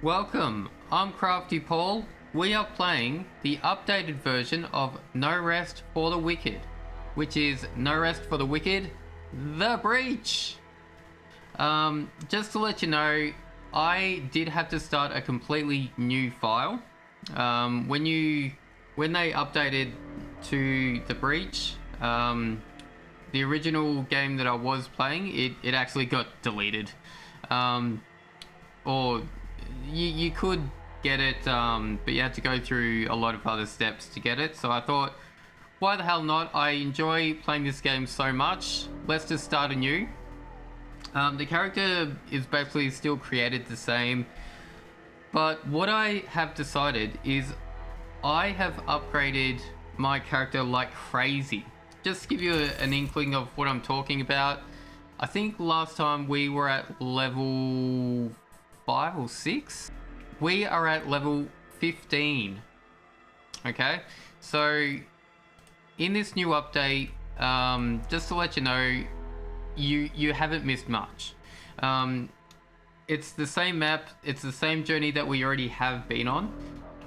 Welcome, I'm KraftyPaul. We are playing the updated version of No Rest for the Wicked, which is No Rest for the Wicked, The Breach. Just to let you know, I did have to start a completely new file. When they updated to The Breach, the original game that I was playing, it actually got deleted. Or you could get it, but you had to go through a lot of other steps to get it. So I thought, why the hell not? I enjoy playing this game so much. Let's just start anew. The character is basically still created the same, but what I have decided is I have upgraded my character like crazy. Just to give you an inkling of what I'm talking about, I think last time we were at level 5 or 6. We are at level 15. Okay, so in this new update, just to let you know, you haven't missed much. It's the same map, it's the same journey that we already have been on.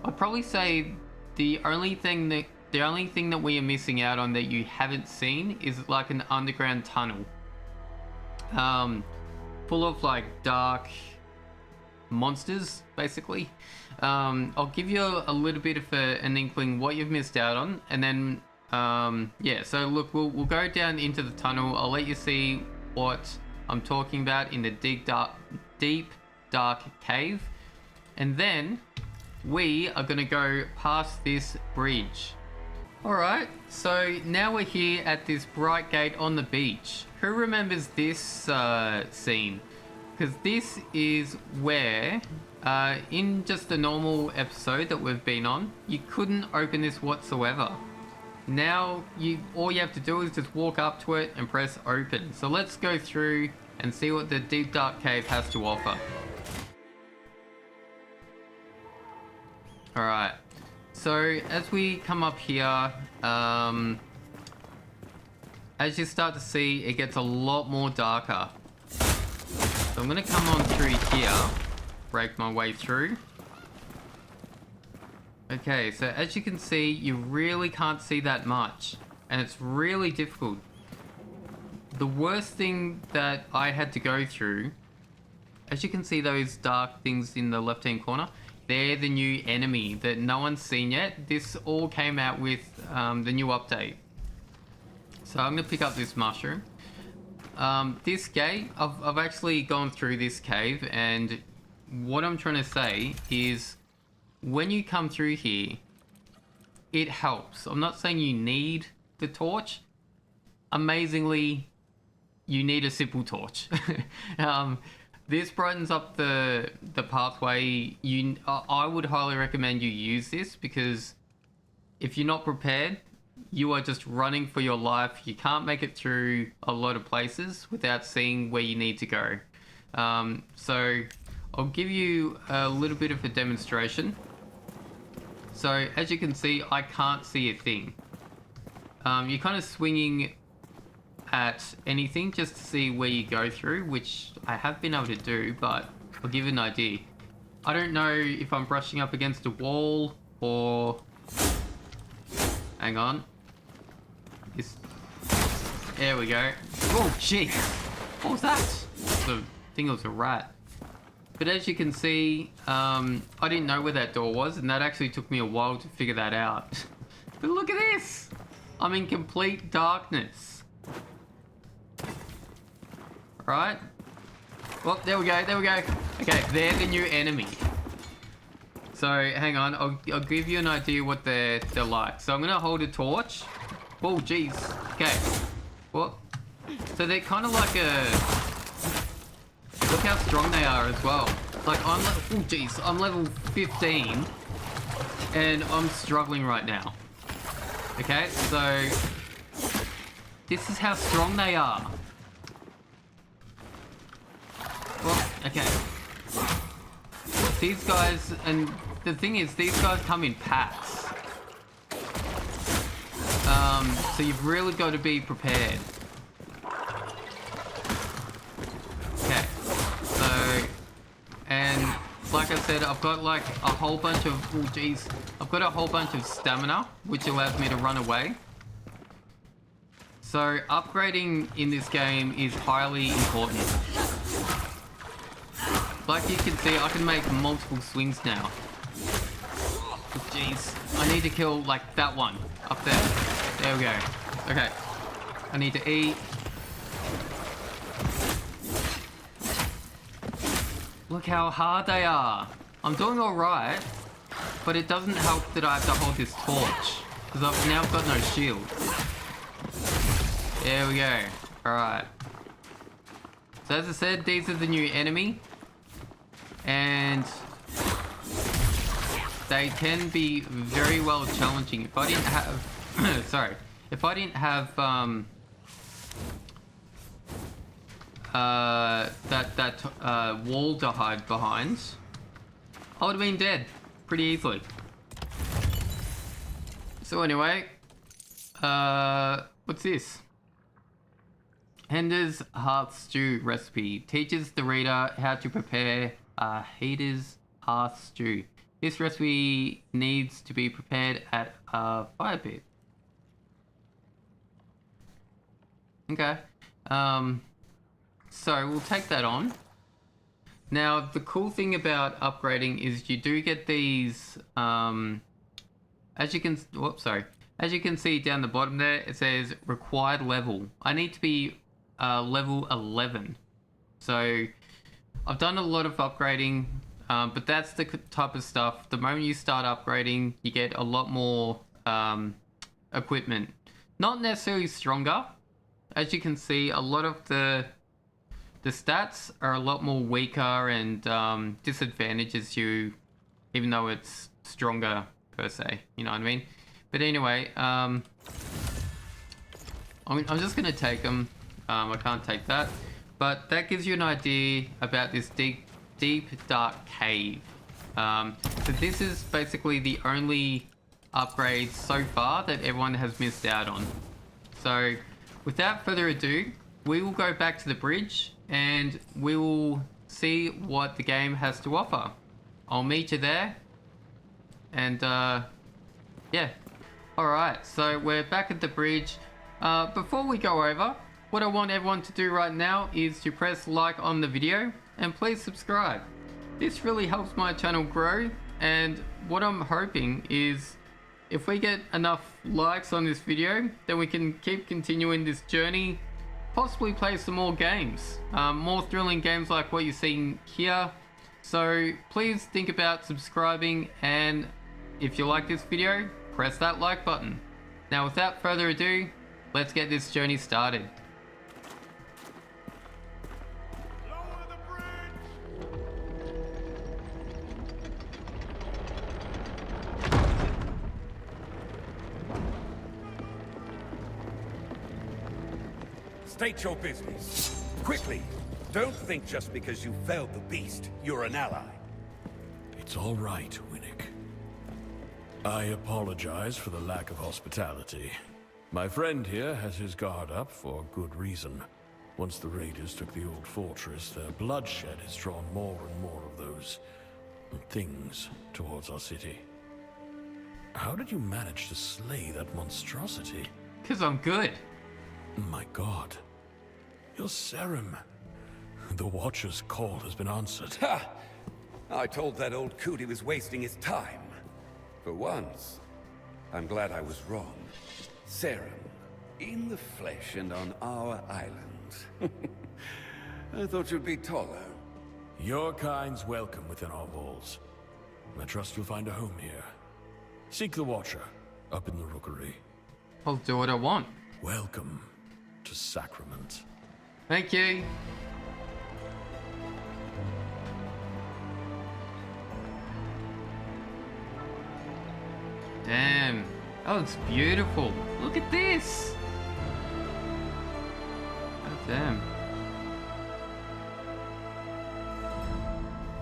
I'd probably say the only thing that we are missing out on that you haven't seen is like an underground tunnel, full of like dark monsters, basically. I'll give you a little bit of an inkling what you've missed out on, and then yeah, so look, we'll go down into the tunnel. I'll let you see what I'm talking about in the deep dark cave, and then we are gonna go past this bridge. Alright, so now we're here at this bright gate on the beach. Who remembers this scene? Because this is where, in just a normal episode that we've been on, you couldn't open this whatsoever. Now, all you have to do is just walk up to it and press open. So let's go through and see what the deep dark cave has to offer. Alright, so as we come up here, as you start to see, it gets a lot more darker. So I'm going to come on through here, break my way through. Okay, so as you can see, you really can't see that much, and it's really difficult. The worst thing that I had to go through, as you can see those dark things in the left hand corner, they're the new enemy that no one's seen yet. This all came out with the new update. So I'm going to pick up this mushroom. This gate, I've actually gone through this cave, and what I'm trying to say is when you come through here, it helps. I'm not saying you need the torch. Amazingly, you need a simple torch. This brightens up the pathway. I would highly recommend you use this, because if you're not prepared, you are just running for your life. You can't make it through a lot of places without seeing where you need to go. So I'll give you a little bit of a demonstration. So as you can see, I can't see a thing. You're kind of swinging at anything just to see where you go through, which I have been able to do, but I'll give you an idea. I don't know if I'm brushing up against a wall or... Hang on. There we go. Oh, jeez. What was that? I think it was a rat. But as you can see, I didn't know where that door was, and that actually took me a while to figure that out. But look at this! I'm in complete darkness. Right? Well, there we go, there we go. Okay, they're the new enemy. So, hang on, I'll give you an idea what they're like. So I'm going to hold a torch. Oh, jeez. Okay. Well, so they're kind of like a... Look how strong they are as well. Like, oh, jeez, I'm level 15, and I'm struggling right now. Okay, so... This is how strong they are. Well, okay. These guys, and the thing is, these guys come in packs. So you've really got to be prepared. Okay. So, and like I said, I've got like a whole bunch of, oh jeez, I've got a whole bunch of stamina, which allows me to run away. So upgrading in this game is highly important. Like you can see, I can make multiple swings now. Oh, jeez, I need to kill like that one up there. There we go. Okay, I need to eat. Look how hard they are. I'm doing alright, but it doesn't help that I have to hold this torch, because I've now got no shield. There we go. Alright. So as I said, these are the new enemy. And they can be very well challenging. If I didn't have... sorry. If I didn't have... that wall to hide behind, I would have been dead pretty easily. So anyway, what's this? Hender's Hearth Stew recipe teaches the reader how to prepare Hender's Hearth Stew. This recipe needs to be prepared at a fire pit. Okay. So we'll take that on. Now the cool thing about upgrading is you do get these as you can see down the bottom there, it says required level. I need to be level 11. So I've done a lot of upgrading, but that's the type of stuff. The moment you start upgrading, you get a lot more equipment. Not necessarily stronger. As you can see, a lot of the stats are a lot more weaker and disadvantages you, even though it's stronger per se. You know what I mean? But anyway, I'm just gonna take them. I can't take that, but that gives you an idea about this deep dark cave. So this is basically the only upgrade so far that everyone has missed out on. So without further ado, we will go back to the bridge and we will see what the game has to offer. I'll meet you there. And yeah. Alright, so we're back at the bridge. Before we go over, what I want everyone to do right now is to press like on the video and please subscribe. This really helps my channel grow, and what I'm hoping is if we get enough likes on this video, then we can keep continuing this journey, possibly play some more games, more thrilling games like what you're seeing here. So please think about subscribing, and if you like this video, press that like button. Now without further ado, let's get this journey started. Lower the bridge! State your business. Quickly. Don't think just because you felled the beast, you're an ally. It's all right, Winnick. I apologize for the lack of hospitality. My friend here has his guard up for good reason. Once the raiders took the old fortress, their bloodshed has drawn more and more of those things towards our city. How did you manage to slay that monstrosity? 'Cause I'm good. My God. You're Serum. The Watcher's call has been answered. Ha! I told that old coot he was wasting his time. For once, I'm glad I was wrong. Serum, in the flesh and on our island. I thought you'd be taller. Your kind's welcome within our walls. I trust you'll find a home here. Seek the Watcher, up in the rookery. I'll do what I want. Welcome to Sacrament. Thank you. Damn, that looks beautiful. Look at this. God damn.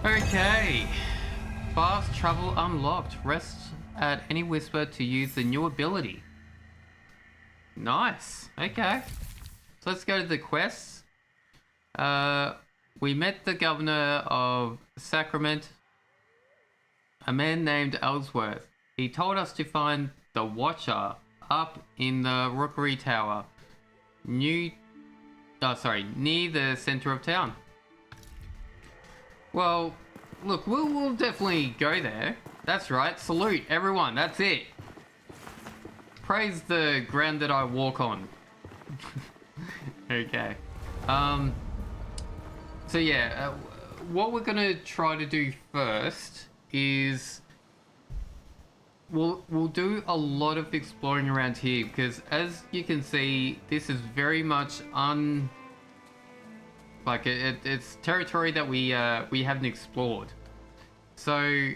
Okay. Fast travel unlocked. Rest at any whisper to use the new ability. Nice. Okay. So let's go to the quests. We met the governor of Sacrament. a man named Ellsworth. He told us to find the Watcher up in the Rookery Tower, near the center of town. Well, look, we'll definitely go there. That's right. Salute, everyone. That's it. Praise the ground that I walk on. Okay. So yeah, what we're gonna try to do first is we'll do a lot of exploring around here, because as you can see, this is very much it's territory that we haven't explored. So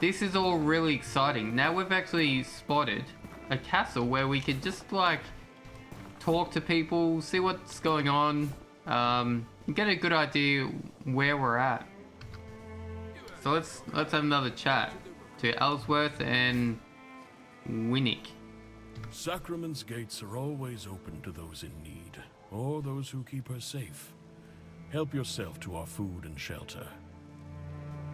this is all really exciting. Now we've actually spotted a castle where we could just like talk to people, see what's going on, get a good idea where we're at. So let's have another chat to Ellsworth and Winnick. Sacrament's gates are always open to those in need, or those who keep her safe. Help yourself to our food and shelter.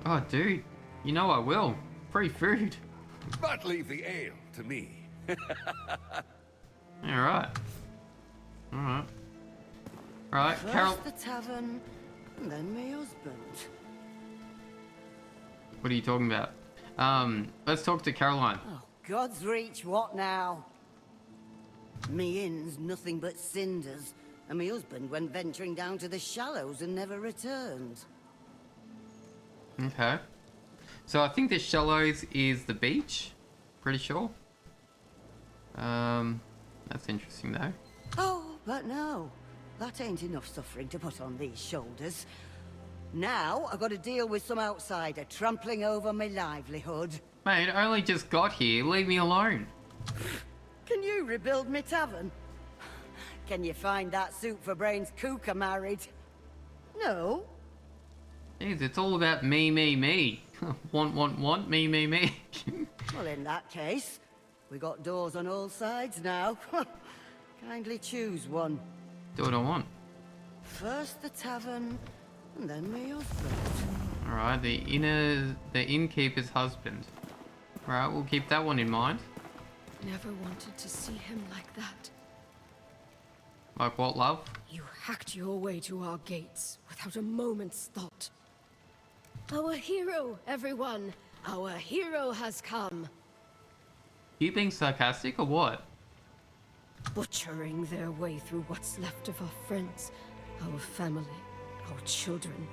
Oh, dude, you know I will. Free food. But leave the ale to me. Alright. Alright. Right, Carol. First the tavern, and then my husband. What are you talking about? Let's talk to Caroline. Oh, God's reach, what now? Me inn's nothing but cinders, and my husband went venturing down to the shallows and never returned. Okay. So I think the shallows is the beach. Pretty sure. That's interesting though. Oh, but no. That ain't enough suffering to put on these shoulders. Now I got to deal with some outsider trampling over my livelihood. Mate, I only just got here. Leave me alone. Can you rebuild me tavern? Can you find that soup for brains cooker married? No? Jeez, it's all about me, me, me. want, me, me, me. Well, in that case, we got doors on all sides now. Kindly choose one. Do what I want. First the tavern, and then my husband. Alright, the innkeeper's husband. Alright, we'll keep that one in mind. Never wanted to see him like that. Like what, love? You hacked your way to our gates without a moment's thought. Our hero, everyone! Our hero has come! You being sarcastic or what? Butchering their way through what's left of our friends, our family, our children.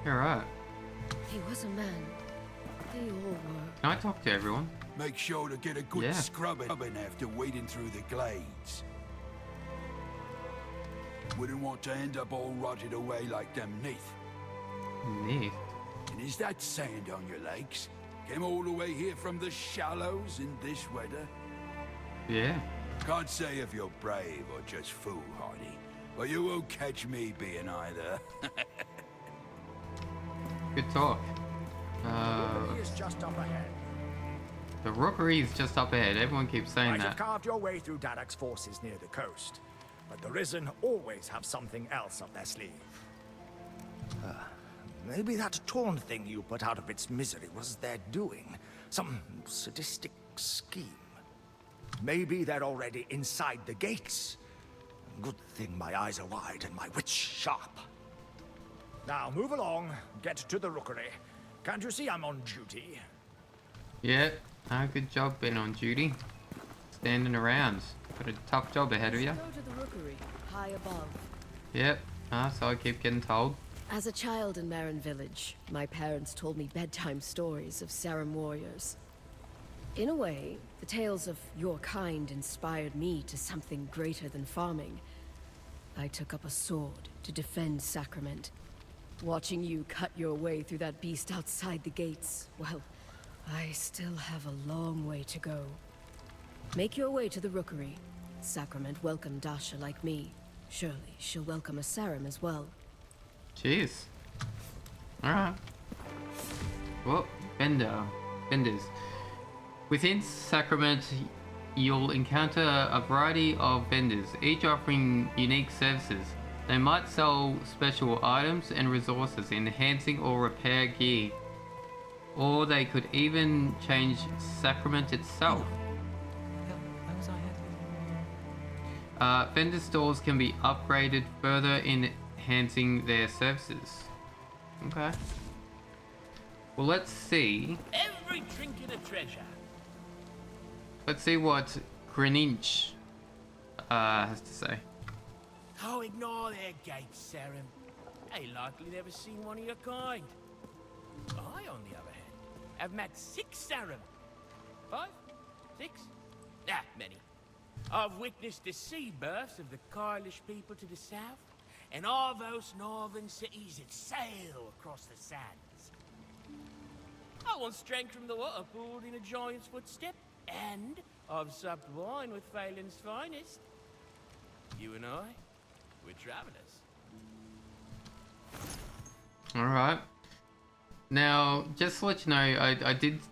Alright. He was a man. They all were. Can I talk to everyone? Make sure to get a good scrubbing after wading through the glades. Wouldn't want to end up all rotted away like them Neath. Neat. And is that sand on your legs? Came all the way here from the shallows in this weather? Yeah. Can't say if you're brave or just foolhardy, but you won't catch me being either. Good talk. Is just up ahead. The rookery is just up ahead. Everyone keeps saying Might have that. carved your way through Darak's forces near the coast, but the Risen always have something else up their sleeve. Maybe that torn thing you put out of its misery was their doing. Some sadistic scheme. Maybe they're already inside the gates. Good thing my eyes are wide and my wits sharp. Now move along, get to the rookery. Can't you see I'm on duty? Yeah. Good job being on duty. Standing around. Got a tough job ahead of you. Go to the rookery, high above. Yep. So I keep getting told. As a child in Marin Village, my parents told me bedtime stories of Sarum warriors. In a way, the tales of your kind inspired me to something greater than farming. I took up a sword to defend Sacrament. Watching you cut your way through that beast outside the gates, well, I still have a long way to go. Make your way to the rookery. Sacrament welcomed Dasha like me. Surely she'll welcome a Sarum as well. Jeez. Alright. Well, vendors. Within Sacrament, you'll encounter a variety of vendors, each offering unique services. They might sell special items and resources, enhancing or repair gear. or they could even change Sacrament itself. Where was I headed? Vendor stores can be upgraded further enhancing their services. Okay. Well, let's see. Every trinket a treasure. Let's see what Greninch has to say. Oh, ignore their gates, Saren. They likely never seen one of your kind. I, on the other hand, have met 6 Saren. 5? 6? Ah, many. I've witnessed the sea births of the Carlish people to the south, and all those northern cities that sail across the sands. I once drank from the water pool in a giant's footstep, and I've supped wine with Phelan's finest. You and I, we're travelers. Alright. Now, just to let you know, I did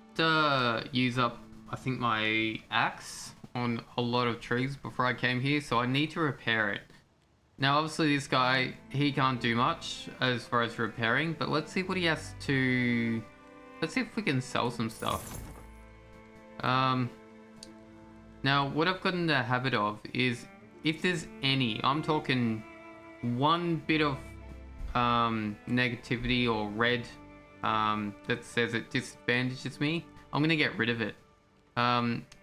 use up, I think, my axe on a lot of trees before I came here, so I need to repair it. Now, obviously, this guy, he can't do much as far as repairing, but let's see what he has to... Let's see if we can sell some stuff. Now, what I've got in the habit of is, if there's any, I'm talking one bit of negativity or red that says it disadvantages me, I'm going to get rid of it.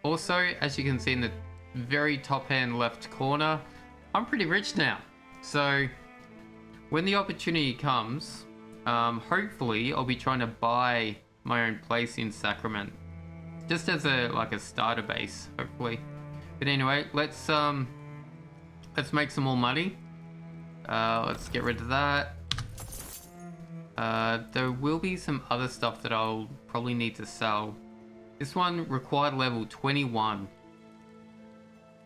Also, as you can see in the very top hand left corner, I'm pretty rich now. So when the opportunity comes, hopefully I'll be trying to buy my own place in Sacrament, just as a starter base, hopefully. But anyway, let's make some more money. Let's get rid of that. There will be some other stuff that I'll probably need to sell. This one required level 21.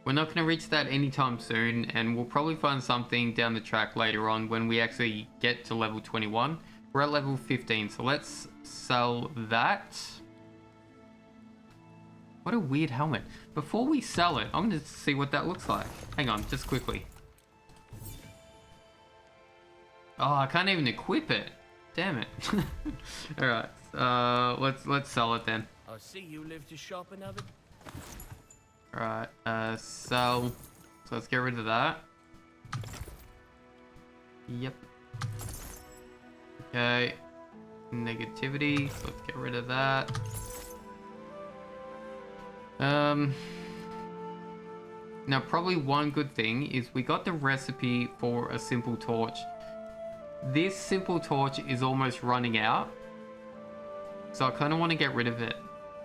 We're not going to reach that anytime soon, and we'll probably find something down the track later on when we actually get to level 21. We're at level 15, so let's sell that. What a weird helmet. Before we sell it, I'm going to see what that looks like. Hang on, just quickly. Oh, I can't even equip it. Damn it. Alright, let's sell it then. I see you live to shop another. Alright, sell. So let's get rid of that. Yep. Okay. Negativity, so let's get rid of that. Now probably one good thing is we got the recipe for a simple torch. This simple torch is almost running out, so I kind of want to get rid of it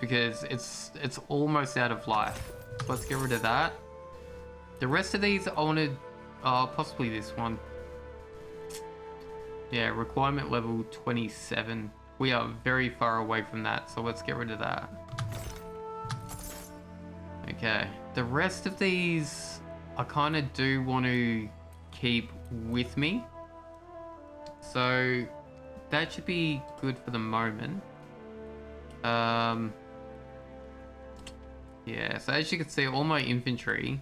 because it's almost out of life. So let's get rid of that. The rest of these I want to, possibly this one. Yeah, requirement level 27. We are very far away from that, so let's get rid of that. Okay, the rest of these I kind of do want to keep with me. So that should be good for the moment. Yeah, so as you can see, all my inventory,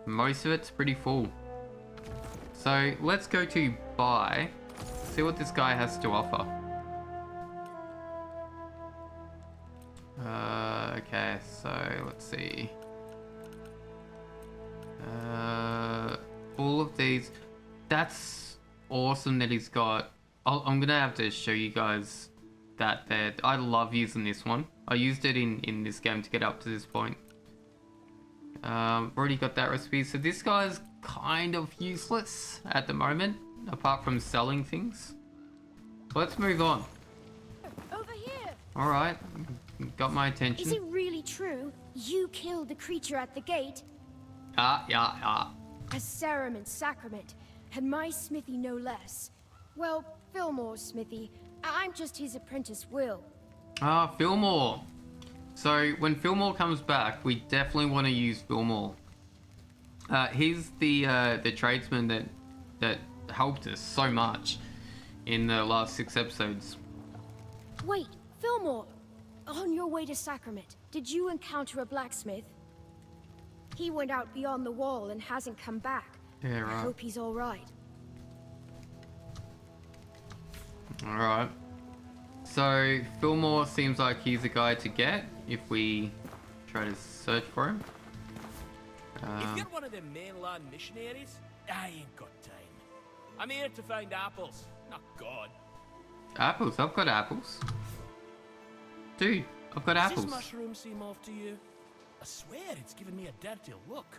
most of it's pretty full. So let's go to buy, see what this guy has to offer. Okay, so let's see. All of these, that's awesome that he's got. I'm gonna have to show you guys that there. I love using this one. I used it in this game to get up to this point. Already got that recipe. So this guy's kind of useless at the moment, apart from selling things. Let's move on. Over here. All right, got my attention. Is it really true? You killed the creature at the gate? Yeah. A Sacrament, Sacrament, and my smithy no less. Well, Fillmore's smithy. I'm just his apprentice, Will. Fillmore. So when Fillmore comes back, we definitely want to use Fillmore. He's the tradesman that helped us so much in the last 6 episodes. Wait, Fillmore. On your way to Sacrament, did you encounter a blacksmith? He went out beyond the wall and hasn't come back. Yeah, right. I hope he's all right. All right. So Fillmore seems like he's a guy to get if we try to search for him. If you're one of them mainland missionaries, I ain't got time. I'm here to find apples, not God. Apples? I've got apples. Dude, I've got Does apples. this mushroom seem off to you? I swear it's giving me a dirty look.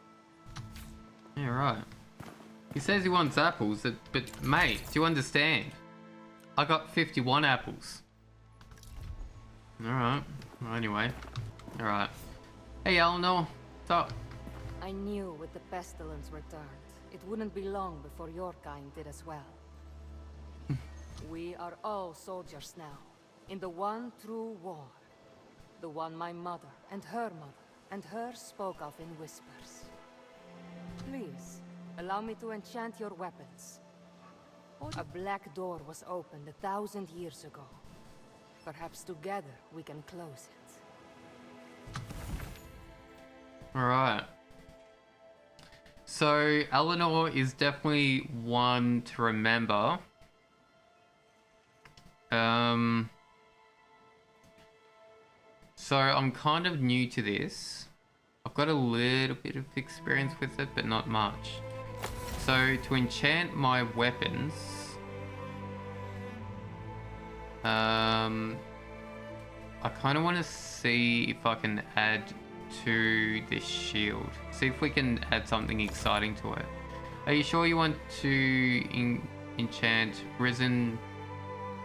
Yeah, right. He says he wants apples, but mate, do you understand? I got 51 apples. Alright. Well, anyway. Alright. Hey, Eleanor. What's up? I knew with the pestilence returned, it wouldn't be long before your kind did as well. We are all soldiers now, in the one true war. The one my mother and her spoke of in whispers. Please, allow me to enchant your weapons. A black door was opened 1,000 years ago. Perhaps together we can close it. Alright. So, Eleanor is definitely one to remember. So I'm kind of new to this. I've got a little bit of experience with it, but not much. So to enchant my weapons, I kind of want to see if I can add to this shield. See if we can add something exciting to it. Are you sure you want to enchant Risen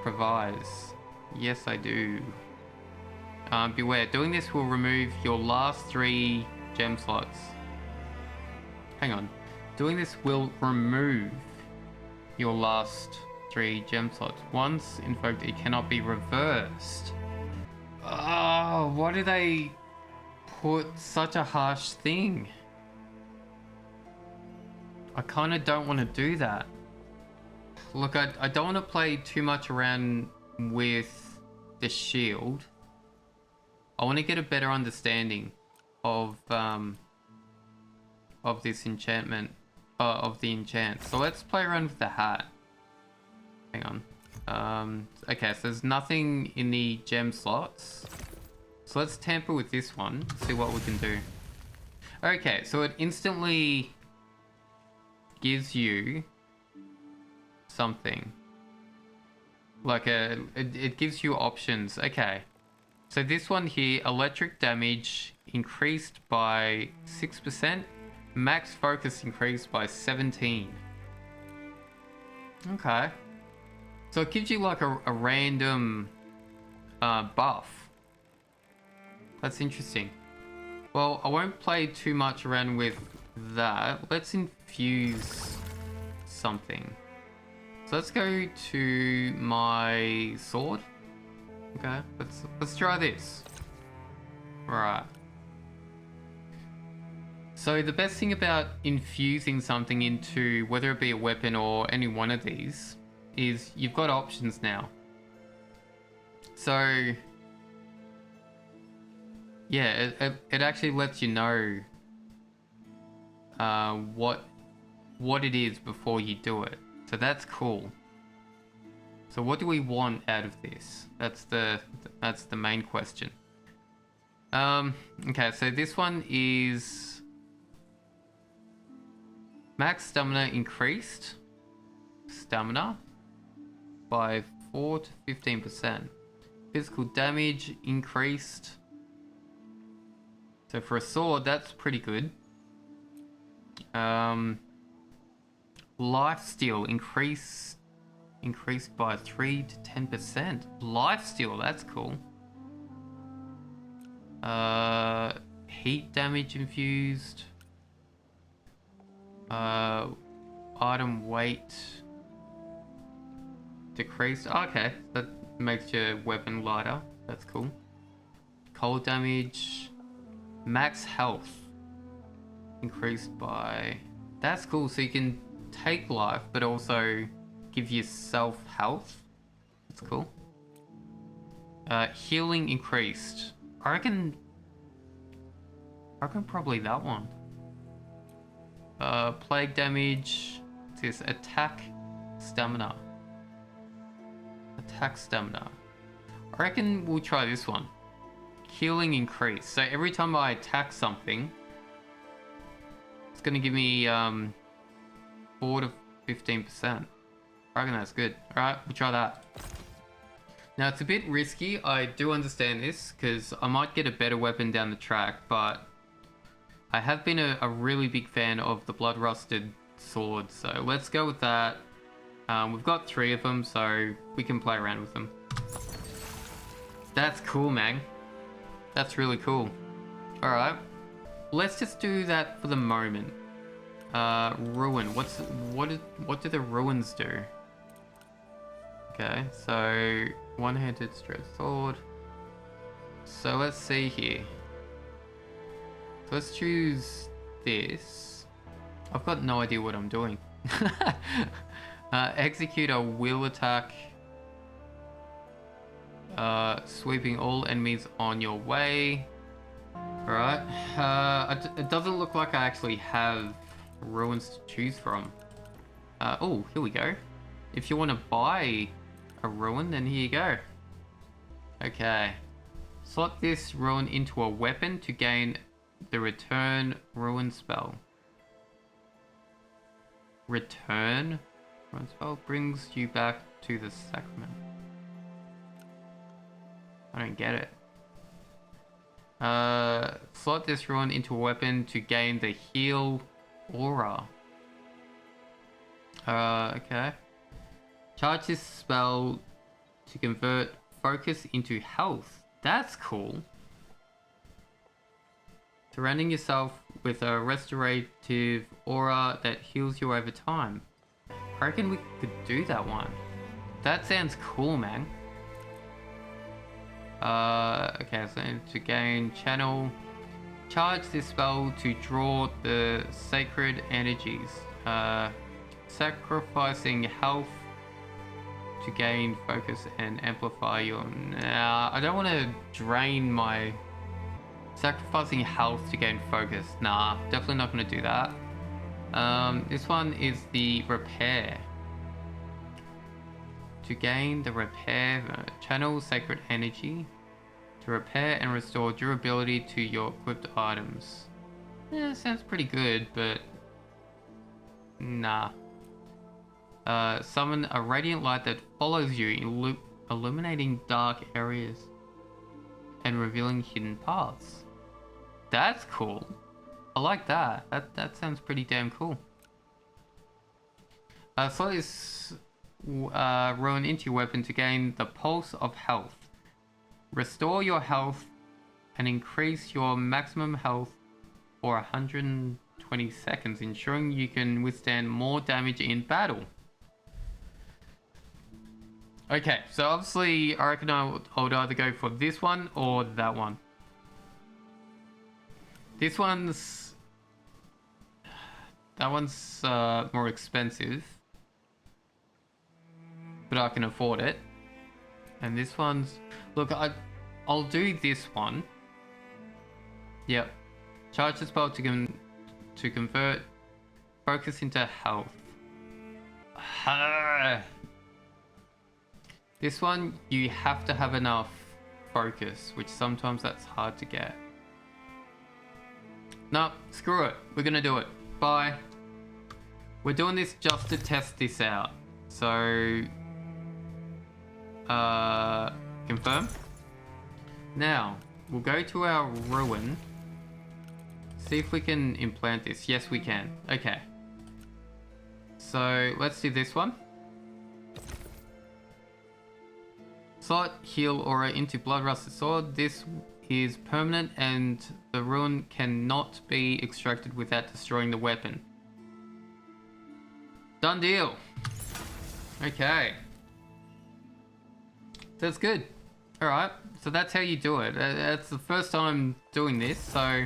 Provides? Yes, I do. Beware, doing this will remove your last 3 gem slots. Hang on. Doing this will remove your last 3 gem slots. Once invoked, it cannot be reversed. Oh, why do they put such a harsh thing? I kind of don't want to do that. Look, I don't want to play too much around with the shield. I want to get a better understanding of this enchantment, of the enchant. So let's play around with the hat. Hang on. Okay, so there's nothing in the gem slots. So let's tamper with this one, see what we can do. Okay, so it instantly gives you something. Like it gives you options. Okay. So this one here, electric damage increased by 6%, max focus increased by 17. Okay. So it gives you like a random buff. That's interesting. Well, I won't play too much around with that. Let's infuse something. So let's go to my sword. Okay, let's try this. Right. So the best thing about infusing something into whether it be a weapon or any one of these is you've got options now. So yeah, it actually lets you know what it is before you do it. So that's cool. So what do we want out of this? That's the main question. Okay, so this one is max stamina increased. Stamina by 4 to 15%. Physical damage increased. So for a sword, that's pretty good. Lifesteal increased by 3 to 10%. Lifesteal, that's cool. Heat damage infused. Item weight decreased. Okay, that makes your weapon lighter. That's cool. Cold damage. Max health increased by... That's cool, so you can take life, but also give yourself health. That's cool. Healing increased. I reckon probably that one. Plague damage. What's this? Attack stamina. Attack stamina. I reckon we'll try this one. Healing increase. So every time I attack something, it's gonna give me 4 to 15%. I reckon that's good. Alright, we'll try that. Now it's a bit risky, I do understand this, because I might get a better weapon down the track, but I have been a really big fan of the blood rusted sword, so let's go with that. We've got 3 of them, so we can play around with them. That's cool, man. That's really cool. Alright, let's just do that for the moment. Ruin. What do the ruins do? Okay, so one-handed straight sword. So let's see here. So let's choose this. I've got no idea what I'm doing. Execute a wheel attack. Sweeping all enemies on your way. Alright. It doesn't look like I actually have ruins to choose from. Oh, here we go. If you want to buy a ruin, then here you go. Okay. Slot this ruin into a weapon to gain the return ruin spell. Return ruin spell brings you back to the Sacrament. I don't get it. Slot this ruin into a weapon to gain the heal aura. Okay. Charge this spell to convert focus into health. That's cool. Surrounding yourself with a restorative aura that heals you over time. I reckon we could do that one. That sounds cool, man. Okay, so to gain channel, charge this spell to draw the sacred energies. Sacrificing health to gain focus and amplify your... Nah, I don't want to drain my... Sacrificing health to gain focus. Nah, definitely not going to do that. This one is the repair. To gain the repair, channel sacred energy to repair and restore durability to your equipped items. Yeah, sounds pretty good, but nah. Summon a radiant light that follows you, illuminating dark areas and revealing hidden paths. That's cool. I like that. That sounds pretty damn cool. Slot this ruin into your weapon to gain the pulse of health. Restore your health and increase your maximum health for 120 seconds, ensuring you can withstand more damage in battle. Okay, so obviously I reckon I would either go for this one or that one. This one's... That one's more expensive, but I can afford it. And this one's... Look, I'll do this one. Yep. Charge the spell to convert focus into health. This one, you have to have enough focus, which sometimes that's hard to get. No, screw it. We're gonna do it. Bye. We're doing this just to test this out. So, confirm. Now, we'll go to our ruin. See if we can implant this. Yes, we can. Okay. So, let's do this one. Slot heal aura into blood rusted sword. This is permanent and the ruin cannot be extracted without destroying the weapon. Done deal. Okay. That's good. Alright, so that's how you do it. That's the first time doing this, so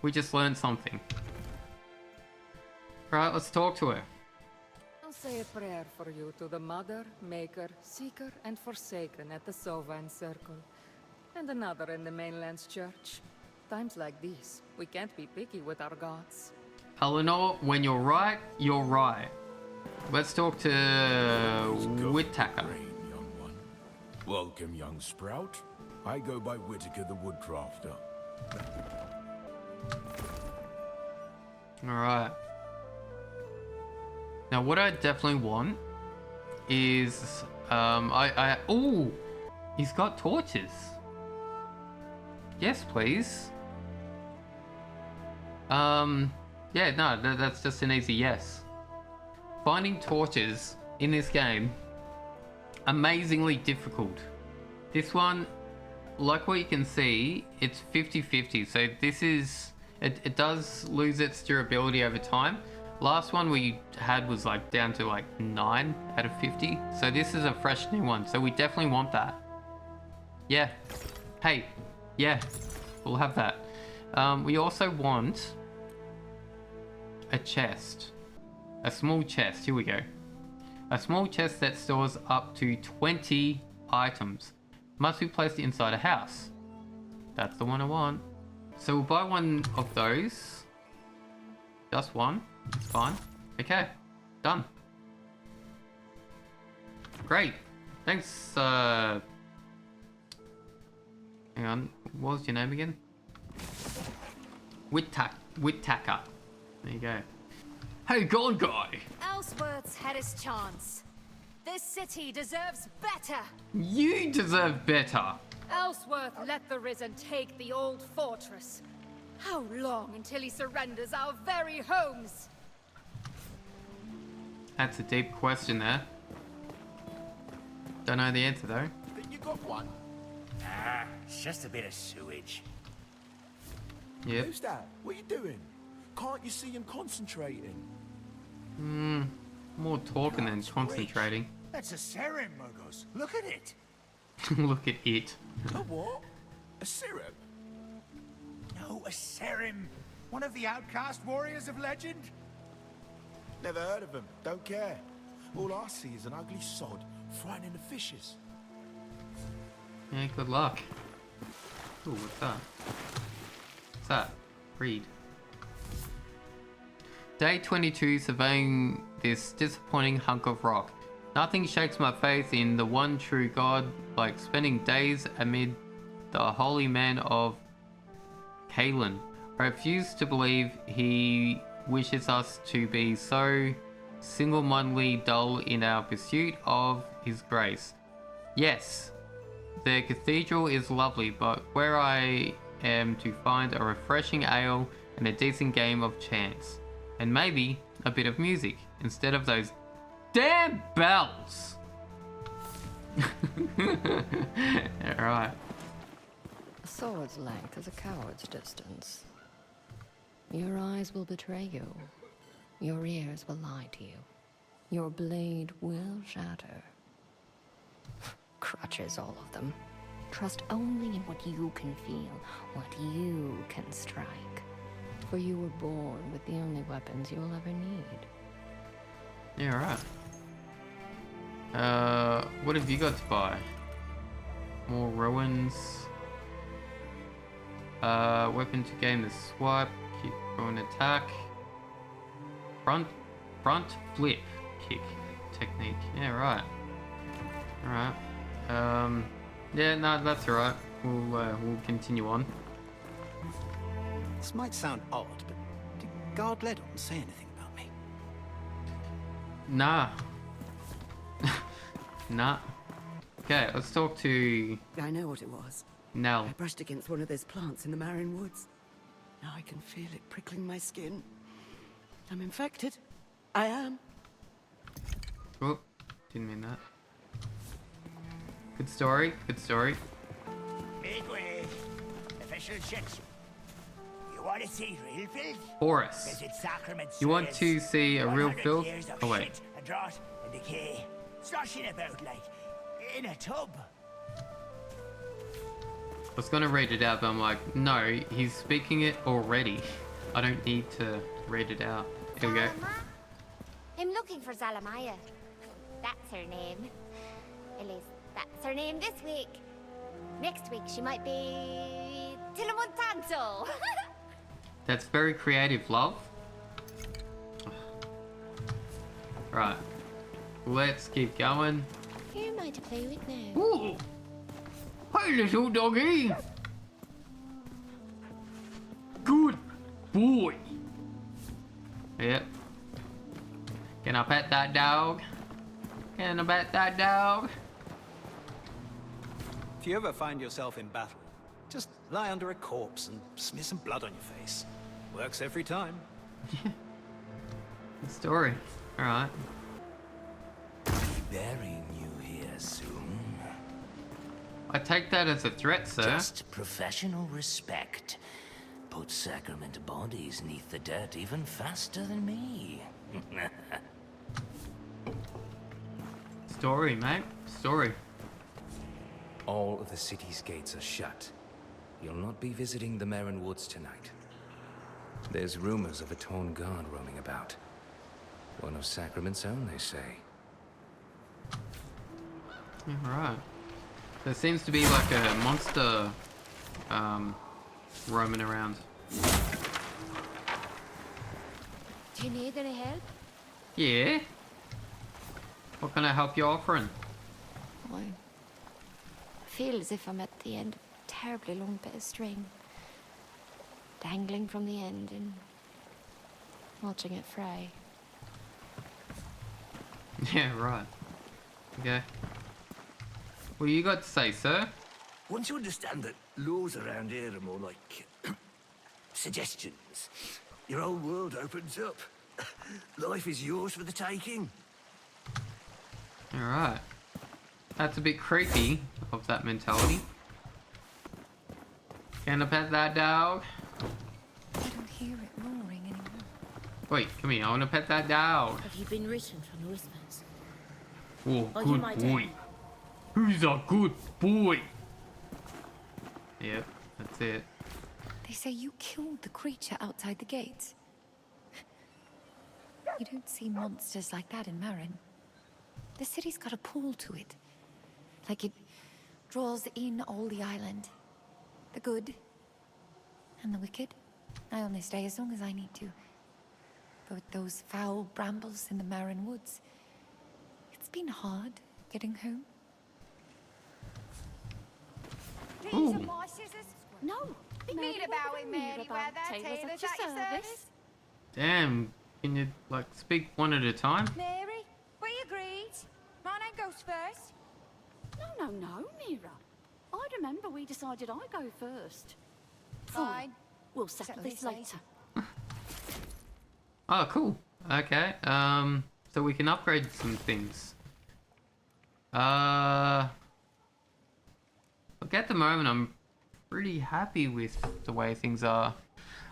we just learned something. Alright, let's talk to her. I'll say a prayer for you to the Mother, Maker, Seeker, and Forsaken at the Sovan Circle. And another in the mainland's church. Times like these, we can't be picky with our gods. Eleanor, when you're right, you're right. Let's talk to Whittaker. Welcome, young sprout. I go by Whitaker the Woodcrafter. Alright. Now what I definitely want is oh, he's got torches. Yes, please. Yeah, no, that's just an easy yes. Finding torches in this game, amazingly difficult. This one, like what you can see, it's 50-50. So this is, it does lose its durability over time. Last one we had was like down to like 9 out of 50. So this is a fresh new one. So we definitely want that. Yeah. Hey. Yeah. We'll have that. We also want a chest. A small chest. Here we go. A small chest that stores up to 20 items. Must be placed inside a house. That's the one I want. So we'll buy one of those. Just one. It's fine. Okay. Done. Great. Thanks, hang on. What was your name again? Whittaker. There you go. Hey, gone guy! Ellsworth's had his chance. This city deserves better. You deserve better. Ellsworth let the Risen take the old fortress. How long until he surrenders our very homes? That's a deep question there. Don't know the answer though. Think you got one? Ah, it's just a bit of sewage. Yep. Who's that? What are you doing? Can't you see him concentrating? More talking than concentrating. That's a serum, Mugos. Look at it. Look at it. A what? A syrup? No, a serum. One of the outcast warriors of legend. Never heard of him. Don't care. All I see is an ugly sod frightening the fishes. Yeah, good luck. Ooh, what's that? What's that? Read. Day 22, surveying this disappointing hunk of rock. Nothing shakes my faith in the one true God like spending days amid the holy man of Kalen. I refuse to believe he wishes us to be so single-mindedly dull in our pursuit of his grace. Yes, the cathedral is lovely, but where I am to find a refreshing ale and a decent game of chance. And maybe a bit of music instead of those damn bells. Alright. A sword's length is a coward's distance. Your eyes will betray you. Your ears will lie to you. Your blade will shatter. Crutches, all of them. Trust only in what you can feel, what you can strike. For you were born with the only weapons you'll ever need. Yeah, right. What have you got to buy? More ruins. Weapon to gain the swipe. Keep going attack. Front flip kick technique. Yeah, right. Alright. Yeah, no, that's alright. We'll continue on. This might sound odd, but did Guard Ledon say anything about me? Nah. Nah. Okay, let's talk to I know what it was. Nell. I brushed against one of those plants in the Marin Woods. Now I can feel it prickling my skin. I'm infected. I am. Oh, didn't mean that. Good story, good story. Make way. Official checks. You want to see real filth? Horus. Visit Sacrament. You want to see a real 100 filth? years of Oh wait. shit and rot and decay. Sloshing about like in a tub. I was gonna read it out, but I'm like, no, he's speaking it already. I don't need to read it out. Here we go. I'm looking for Zalamaya. That's her name. At least, that's her name this week. Next week, she might be... Tilamontanto! That's very creative, love. Right. Let's keep going. Who am I to play with now? Ooh! Hey, little doggy. Good boy. Yep. Can I pet that dog? Can I pet that dog? If you ever find yourself in battle, just lie under a corpse and smear some blood on your face. Works every time. Good story. Alright. Burying you here soon. I take that as a threat, sir. Just professional respect. Put Sacrament bodies neath the dirt even faster than me. Story, mate. Story. All of the city's gates are shut. You'll not be visiting the Marin Woods tonight. There's rumors of a torn guard roaming about. One of Sacrament's own, they say. Alright. There seems to be like a monster roaming around. Do you need any help? Yeah? What kind of help you offering? I feel as if I'm at the end of a terribly long bit of string. Dangling from the end and watching it fray. Yeah, right. Okay. What you got to say, sir? Once you understand that laws around here are more like suggestions, your whole world opens up. Life is yours for the taking. Alright. That's a bit creepy of that mentality. Can I pet that dog? I don't hear it roaring anymore. Wait, come here. I want to pet that dog. Have you been written from the whispers? Oh, Are you good my boy. dad? Who's a good boy? Yep, that's it. They say you killed the creature outside the gates. You don't see monsters like that in Marin. The city's got a pull to it. Like it draws in all the island. The good and the wicked. I only stay as long as I need to. But with those foul brambles in the Marin Woods, it's been hard getting home. These are my scissors. No. Be mean about it, Mary. Where they're tailors at your service. Damn, can you, like, speak one at a time? Mary, we agreed. My name goes first. No, Mira. I remember we decided I go first. Fine. We'll settle this later. Oh, cool. Okay, so we can upgrade some things. Look, at the moment, I'm pretty happy with the way things are.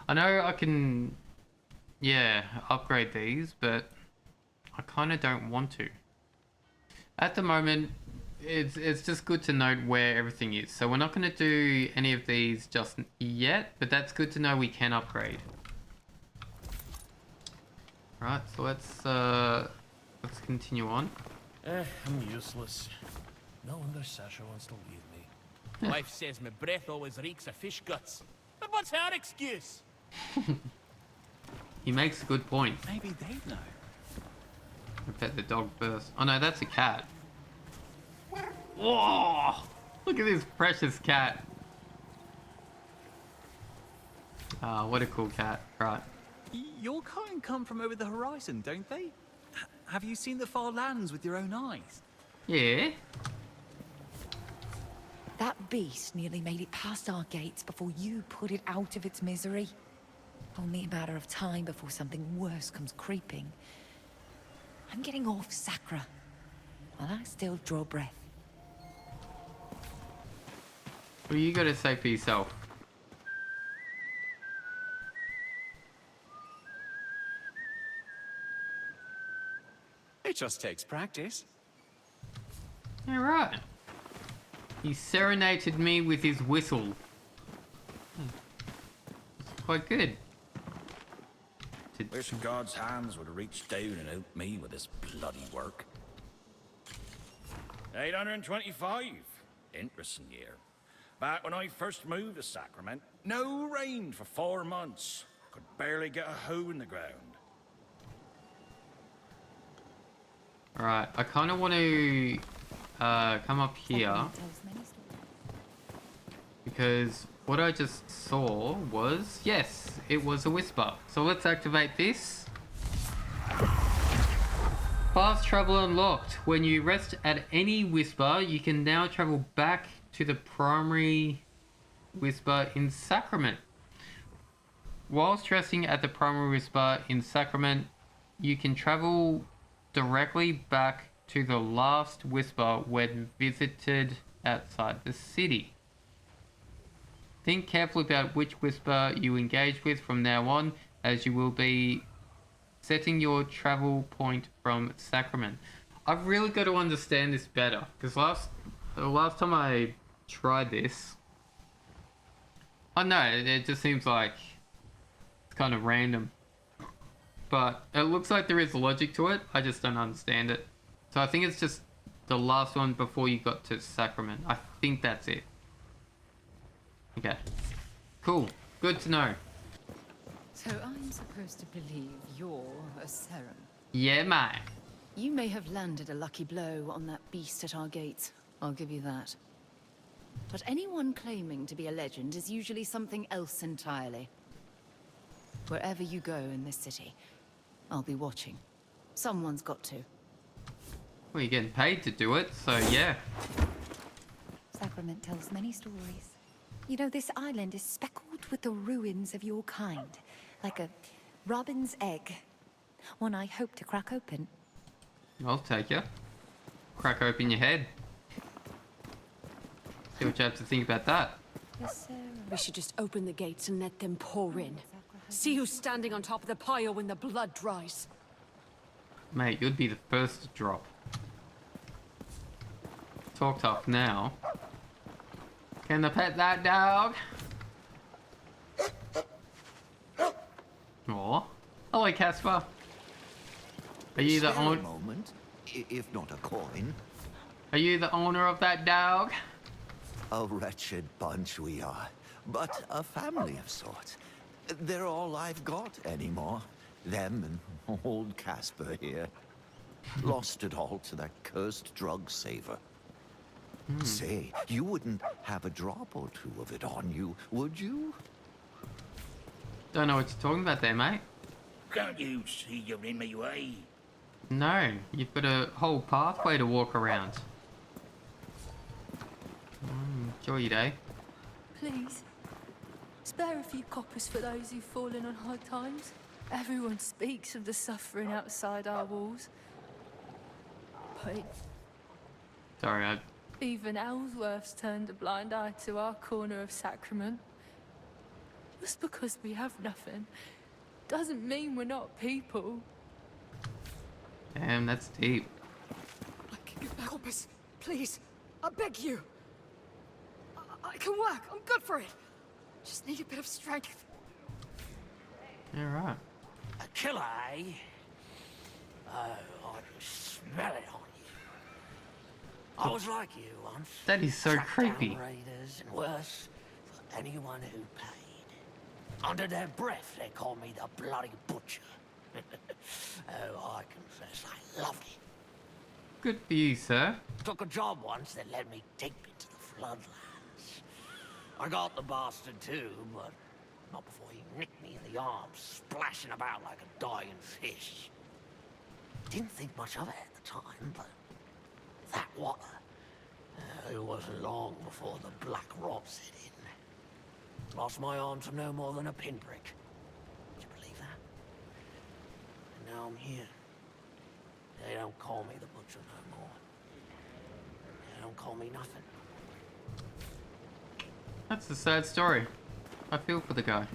I know I can, yeah, upgrade these, but I kind of don't want to. At the moment, it's just good to know where everything is. So we're not going to do any of these just yet, but that's good to know we can upgrade. Right, so let's continue on. I'm useless. No wonder Sasha wants to leave me. Wife says my breath always reeks of fish guts. But what's her excuse? He makes a good point. Maybe they know. I pet the dog first. Oh no, that's a cat. Whoa! Look at this precious cat. What a cool cat. Right. Your kind come from over the horizon, don't they? Have you seen the far lands with your own eyes? Yeah. That beast nearly made it past our gates before you put it out of its misery. Only a matter of time before something worse comes creeping. I'm getting off Sacra, while I still draw breath. What do you got to say for yourself? It just takes practice. All right. He serenaded me with his whistle. It's quite good. Wish God's hands would have reached down and helped me with this bloody work. 825. Interesting year. Back when I first moved to Sacrament, no rain for 4 months. Could barely get a hoe in the ground. Alright, I kind of want to come up here because what I just saw was, yes, it was a whisper. So let's activate this. Fast travel unlocked. When you rest at any whisper, you can now travel back to the primary whisper in Sacrament. Whilst resting at the primary whisper in Sacrament, you can travel directly back to the last whisper when visited outside the city. Think carefully about which whisper you engage with from now on, as you will be setting your travel point from Sacrament. I've really got to understand this better, because the last time I tried this, I don't know, it just seems like it's kind of random. But it looks like there is logic to it, I just don't understand it. So I think it's just the last one before you got to Sacrament. I think that's it. Okay. Cool. Good to know. So I'm supposed to believe you're a Serum? Yeah, mate. You may have landed a lucky blow on that beast at our gates. I'll give you that. But anyone claiming to be a legend is usually something else entirely. Wherever you go in this city, I'll be watching. Someone's got to. Well, you're getting paid to do it, so yeah. Sacrament tells many stories. You know, this island is speckled with the ruins of your kind. Like a robin's egg. One I hope to crack open. I'll take you. Crack open your head. See what you have to think about that. Yes, sir. We should just open the gates and let them pour in. See who's standing on top of the pyre when the blood dries. Mate, you'd be the first to drop. Talk tough now. Can I pet that dog? Aw. Hello, Casper. Are you the owner? moment, if not a coin. Are you the owner of that dog? A wretched bunch we are, but a family of sorts. They're all I've got anymore. Them and old Casper here. Lost it all to that cursed drug saver. Say, you wouldn't have a drop or two of it on you, would you? Don't know what you're talking about there, mate. Can't you see you're in my way? No, you've got a whole pathway to walk around. Enjoy your day. Please, spare a few coppers for those who've fallen on hard times. Everyone speaks of the suffering outside our walls. But Sorry, even Ellsworth's turned a blind eye to our corner of Sacrament. Just because we have nothing doesn't mean we're not people. Damn, that's deep. I can give back coppers, please. I beg you. I can work. I'm good for it. Just need a bit of strength. You're right. A killer, eh? Oh, I can smell it on you. I was like you once. That is so Tracked creepy. down raiders and worse, for anyone who paid. Under their breath, they call me the bloody butcher. Oh, I confess, I loved it. Good for you, sir. Took a job once that led me deep into the floodlands. I got the bastard too, but not before he nicked me in the arms, splashing about like a dying fish. Didn't think much of it at the time, but that water, it wasn't long before the black rot set in. Lost my arm to no more than a pinprick. Would you believe that? And now I'm here. They don't call me the butcher no more. They don't call me nothing. That's a sad story. I feel for the guy.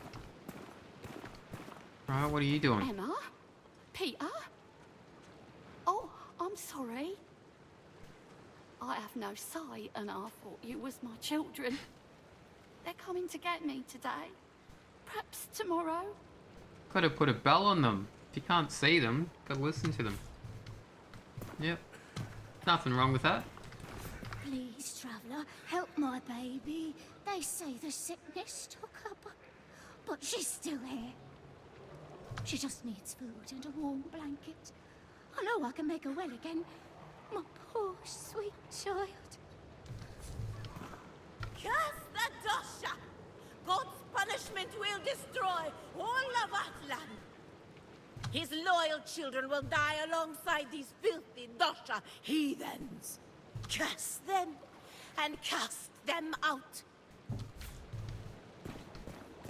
Right, what are you doing? Emma? Peter? Oh, I'm sorry. I have no sight and I thought you was my children. They're coming to get me today. Perhaps tomorrow. Gotta put a bell on them. If you can't see them, gotta listen to them. Yep. Nothing wrong with that. Please, traveller, help my baby. They say the sickness took her, but she's still here. She just needs food and a warm blanket. I know I can make her well again. My poor, sweet child. Cast the dust punishment will destroy all of Atlan. His loyal children will die alongside these filthy Dosha heathens. Curse them and cast them out.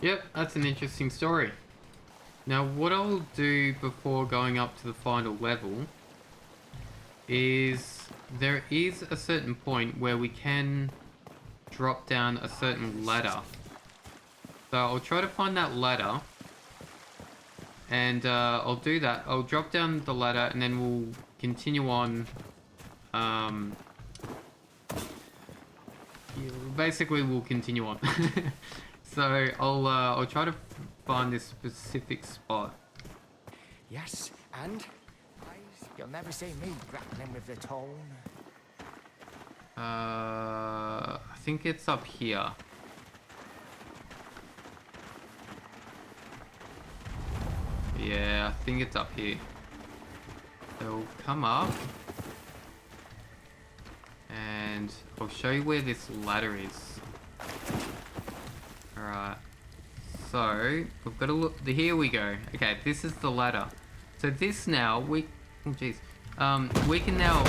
Yep, that's an interesting story. Now, what I'll do before going up to the final level is there is a certain point where we can drop down a certain ladder. So I'll try to find that ladder, and I'll do that. I'll drop down the ladder, and then we'll continue on. Basically, we'll continue on. So I'll try to find this specific spot. Yes, and you'll never see me grappling with the tone. I think it's up here. Yeah, I think it's up here. So come up, and I'll show you where this ladder is. Alright, so we've got to look. Here we go. Okay, this is the ladder. So this now we can now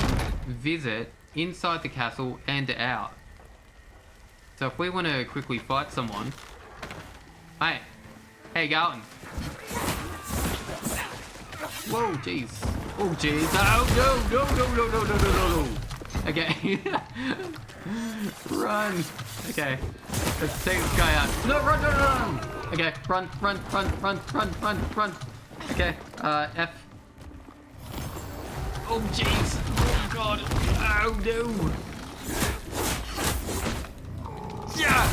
visit inside the castle and out. So if we want to quickly fight someone, hey, how you going? Whoa, jeez. Oh, jeez. Oh, no. Okay. Run. Okay. Let's take this guy out. No, run. Okay, run. Okay, F. Oh, jeez. Oh, God. Oh, no. Yeah.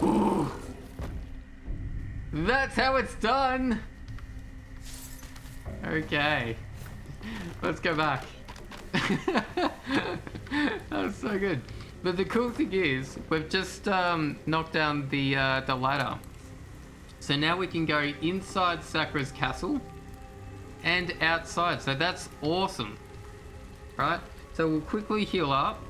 Ooh. That's how it's done. Okay. Let's go back. That was so good. But the cool thing is, we've just knocked down the ladder. So now we can go inside Sakra's castle and outside. So that's awesome. Right? So we'll quickly heal up.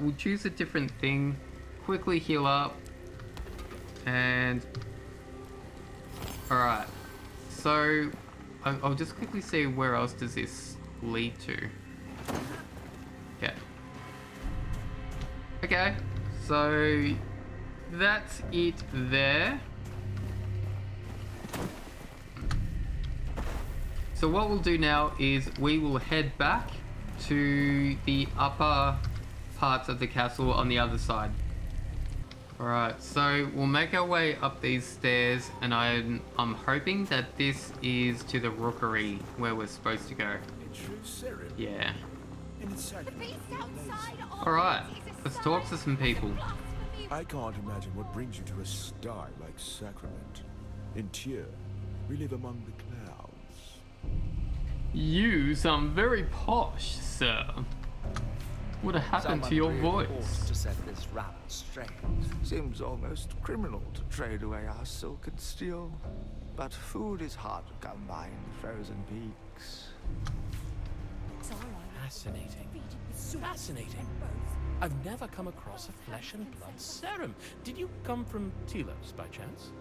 We'll choose a different thing. Quickly heal up. And... Alright. So... I'll just quickly see where else does this lead to. Okay. Okay. So... That's it there. So what we'll do now is we will head back to the upper parts of the castle on the other side. Alright, so we'll make our way up these stairs, and I'm hoping that this is to the rookery where we're supposed to go. Yeah. Alright, let's talk to some people. I can't imagine what brings you to a star like Sacrament. In Tyr, we live among the clouds. You sound very posh, sir. What happened to your voice? To set this rabbit straight. Seems almost criminal to trade away our silk and steel. But food is hard to come by in the frozen peaks. Fascinating. Fascinating. I've never come across a flesh and blood serum. Did you come from Telos by chance?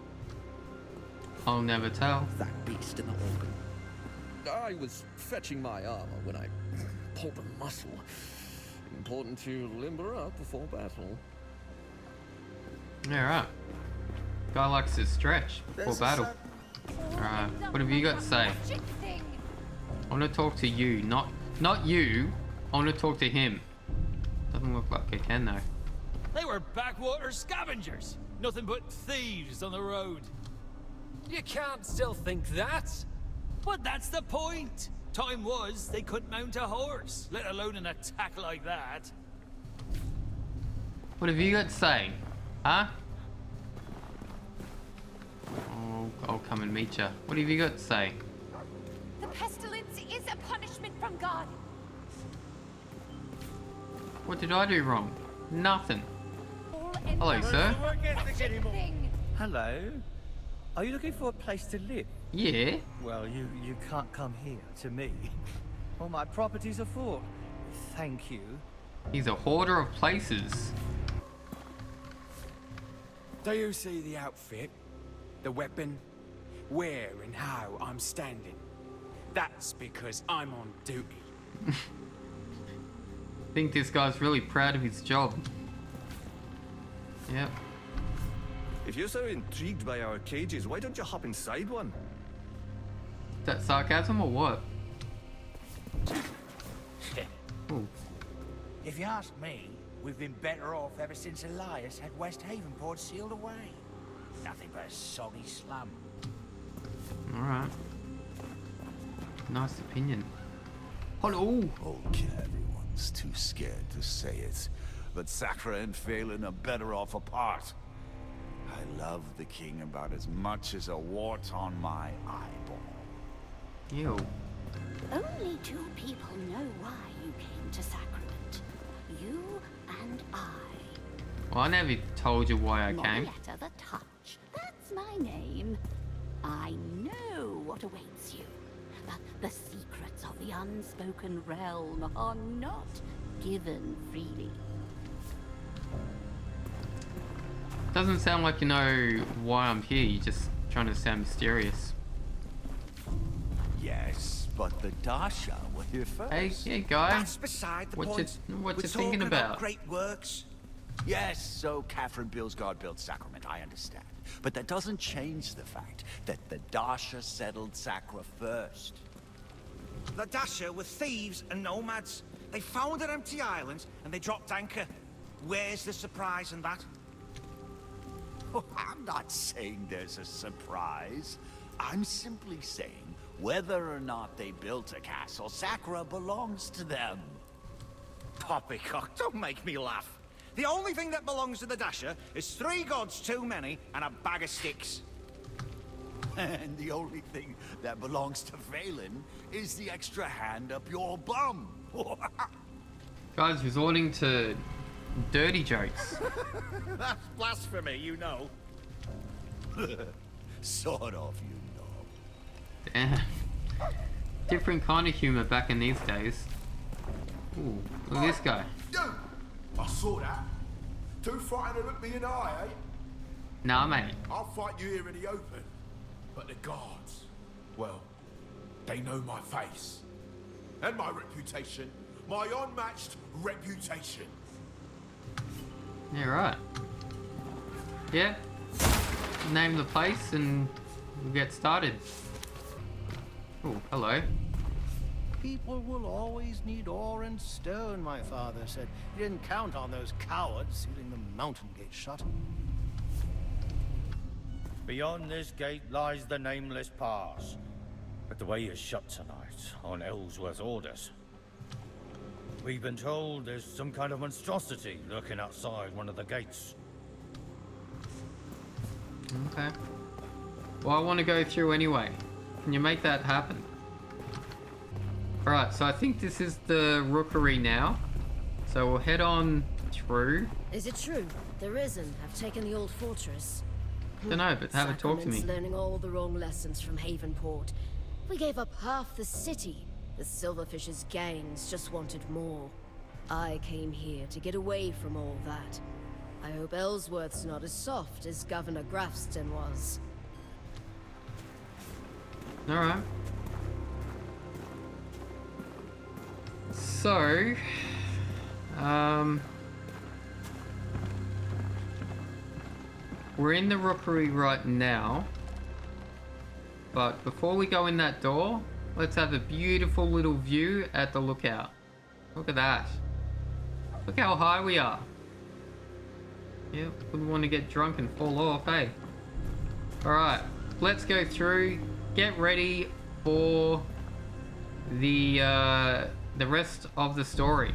I'll never tell. That beast in the organ. I was fetching my armor when I pulled a muscle. Important to limber up before battle. Alright. Guy likes to stretch before battle. Alright, what have you got to say? I want to talk to you, not you. I want to talk to him. Doesn't look like I can though. They were backwater scavengers. Nothing but thieves on the road. You can't still think that. But that's the point. Time was they couldn't mount a horse, let alone an attack like that. What have you got to say? Huh? Oh, I'll come and meet you. What have you got to say? The pestilence is a punishment from God. What did I do wrong? Nothing. Hello, sir. Hello. Are you looking for a place to live? Yeah. Well, you can't come here to me. All my properties are full. Thank you. He's a hoarder of places. Do you see the outfit? The weapon? Where and how I'm standing? That's because I'm on duty. I think this guy's really proud of his job. Yep. If you're so intrigued by our cages, why don't you hop inside one? Is that sarcasm or what? Ooh. If you ask me, we've been better off ever since Elias had West Havenport sealed away. Nothing but a soggy slum. Alright. Nice opinion. Hello! Okay, everyone's too scared to say it, but Sacra and Phelan are better off apart. I love the king about as much as a wart on my eyeball. Ew. Only two people know why you came to Sacrament. You and I. Well, I never told you why I came. Marietta the Touch. That's my name. I know what awaits you. But the secrets of the unspoken realm are not given freely. Doesn't sound like you know why I'm here. You're just trying to sound mysterious. Yes, but the Dasha were here first. Hey, yeah, guy. That's beside the What point. you We're thinking talking about? Great works. Yes, so Catherine Billsgard built Sacrament, I understand. But that doesn't change the fact that the Dasha settled Sacra first. The Dasha were thieves and nomads. They found an empty island and they dropped anchor. Where's the surprise in that? Oh, I'm not saying there's a surprise. I'm simply saying whether or not they built a castle, Sacra belongs to them. Poppycock, don't make me laugh. The only thing that belongs to the Dasha is 3 gods too many and a bag of sticks. And the only thing that belongs to Phelan is the extra hand up your bum. Guys resorting to dirty jokes. That's blasphemy, you know. Sort of, you know. Damn. Different kind of humor back in these days. Ooh, look at this guy. You! I saw that. Too frightened to look me in the eye, eh? Nah, mate. I'll fight you here in the open. But the guards, well, they know my face. And my reputation. My unmatched reputation. Yeah, right. Yeah. Name the place and we'll get started. Oh, hello. People will always need ore and stone, my father said. He didn't count on those cowards sealing the mountain gate shut. Beyond this gate lies the Nameless Pass. But the way is shut tonight on Ellsworth's orders. We've been told there's some kind of monstrosity lurking outside one of the gates. Okay. Well, I want to go through anyway. Can you make that happen? Alright, so I think this is the rookery now. So we'll head on through. Is it true? The Risen have taken the old fortress. Dunno, but have a talk to me. Sacrament's learning all the wrong lessons from Havenport. We gave up half the city. The Silverfish's gangs just wanted more. I came here to get away from all that. I hope Ellsworth's not as soft as Governor Grafston was. Alright. So, we're in the rookery right now, but before we go in that door, let's have a beautiful little view at the lookout. Look at that. Look how high we are. Yeah, wouldn't want to get drunk and fall off, eh? Alright, let's go through, get ready for the rest of the story.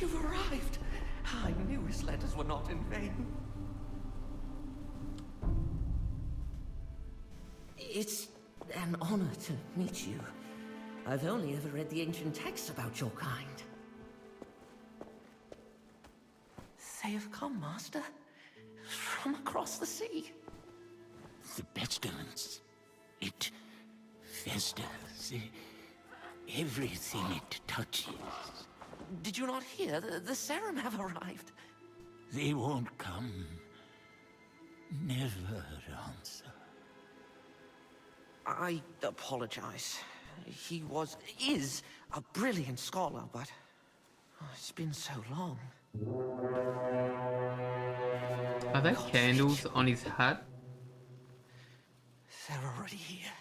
You've arrived. I knew his letters were not in vain. It's an honor to meet you. I've only ever read the ancient texts about your kind. They have come, Master, from across the sea. The pestilence. It festers. Everything it touches Did you not hear? The Sarum have arrived. They won't come. Never answer. I apologize. He is a brilliant scholar, but it's been so long. Are there candles on his hat? They're already here.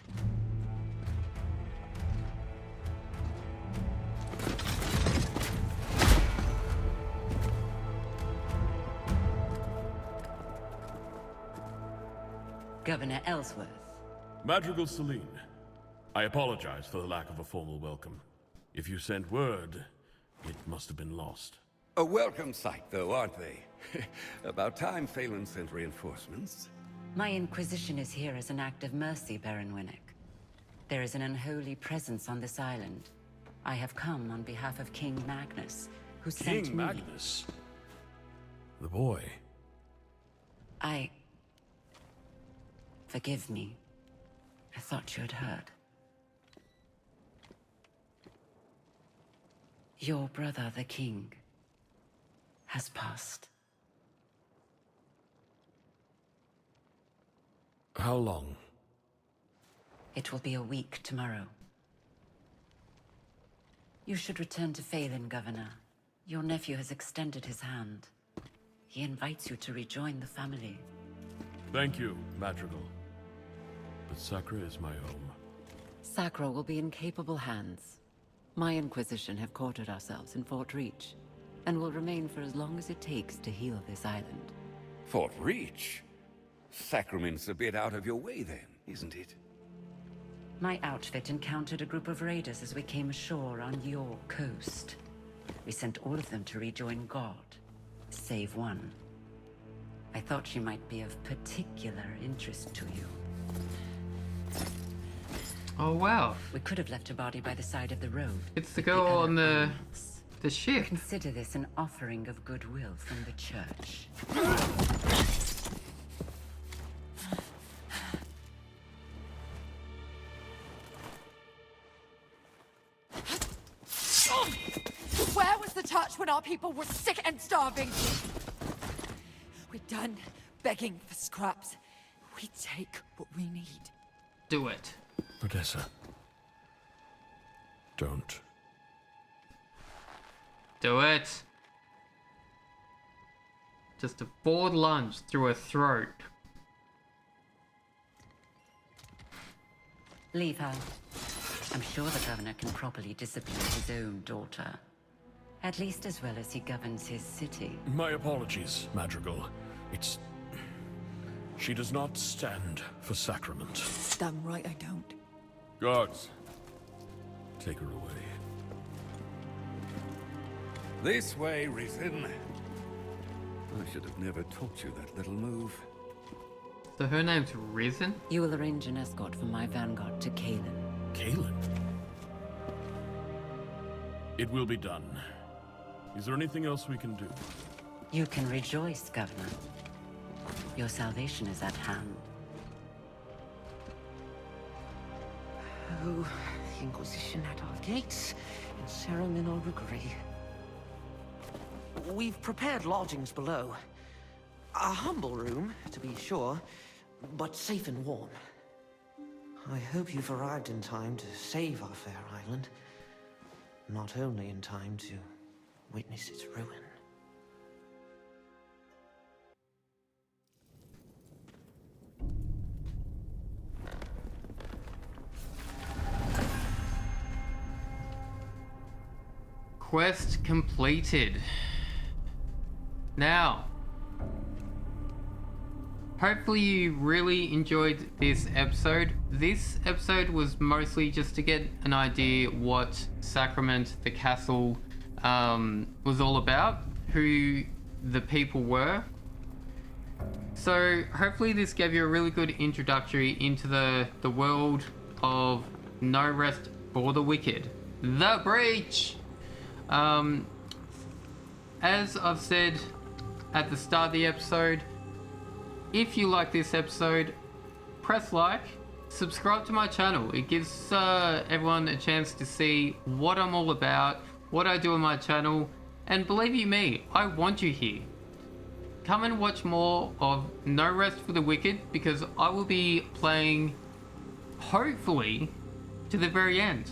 Governor Ellsworth. Madrigal Celine, I apologize for the lack of a formal welcome. If you sent word, it must have been lost. A welcome sight, though, aren't they? About time Phelan sent reinforcements. My Inquisition is here as an act of mercy, Baron Winnick. There is an unholy presence on this island. I have come on behalf of King Magnus, who sent me... King Magnus? The boy? Forgive me. I thought you had heard. Your brother, the king, has passed. How long? It will be a week tomorrow. You should return to Phelan, Governor. Your nephew has extended his hand. He invites you to rejoin the family. Thank you, Madrigal. But Sacra is my home. Sacra will be in capable hands. My Inquisition have quartered ourselves in Fort Reach, and will remain for as long as it takes to heal this island. Fort Reach? Sacrament's a bit out of your way then, isn't it? My outfit encountered a group of raiders as we came ashore on your coast. We sent all of them to rejoin God, save one. I thought she might be of particular interest to you. Oh wow. We could have left her body by the side of the road. It's the girl on the ship. Consider this an offering of goodwill from the church. Where was the touch when our people were sick and starving? We're done begging for scraps. We take what we need. Do it. Odessa. Don't. Do it. Just a forward lunge through her throat. Leave her. I'm sure the governor can properly discipline his own daughter. At least as well as he governs his city. My apologies, Madrigal. She does not stand for sacrament. Damn right I don't. Guards, take her away. This way, Risen. I should have never taught you that little move. So her name's Risen? You will arrange an escort for my vanguard to Kalen. Kalen? It will be done. Is there anything else we can do? You can rejoice, Governor. Your salvation is at hand. Oh, the Inquisition at our gates, in Sacrament or Rookery. We've prepared lodgings below. A humble room, to be sure, but safe and warm. I hope you've arrived in time to save our fair island. Not only in time to witness its ruin. Quest completed. Now, hopefully you really enjoyed this episode. This episode was mostly just to get an idea what Sacrament, the castle, was all about, who the people were. So hopefully this gave you a really good introductory into the world of No Rest for the Wicked. The Breach! As I've said at the start of the episode, if you like this episode, press like, subscribe to my channel. It gives everyone a chance to see what I'm all about, what I do on my channel, and believe you me, I want you here. Come and watch more of No Rest for the Wicked, because I will be playing, hopefully, to the very end.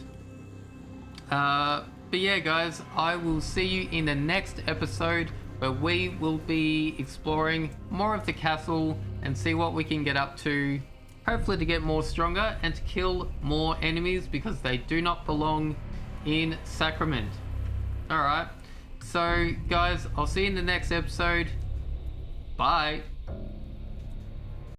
But yeah guys, I will see you in the next episode where we will be exploring more of the castle and see what we can get up to, hopefully to get more stronger and to kill more enemies because they do not belong in Sacrament. Alright, so guys, I'll see you in the next episode. Bye.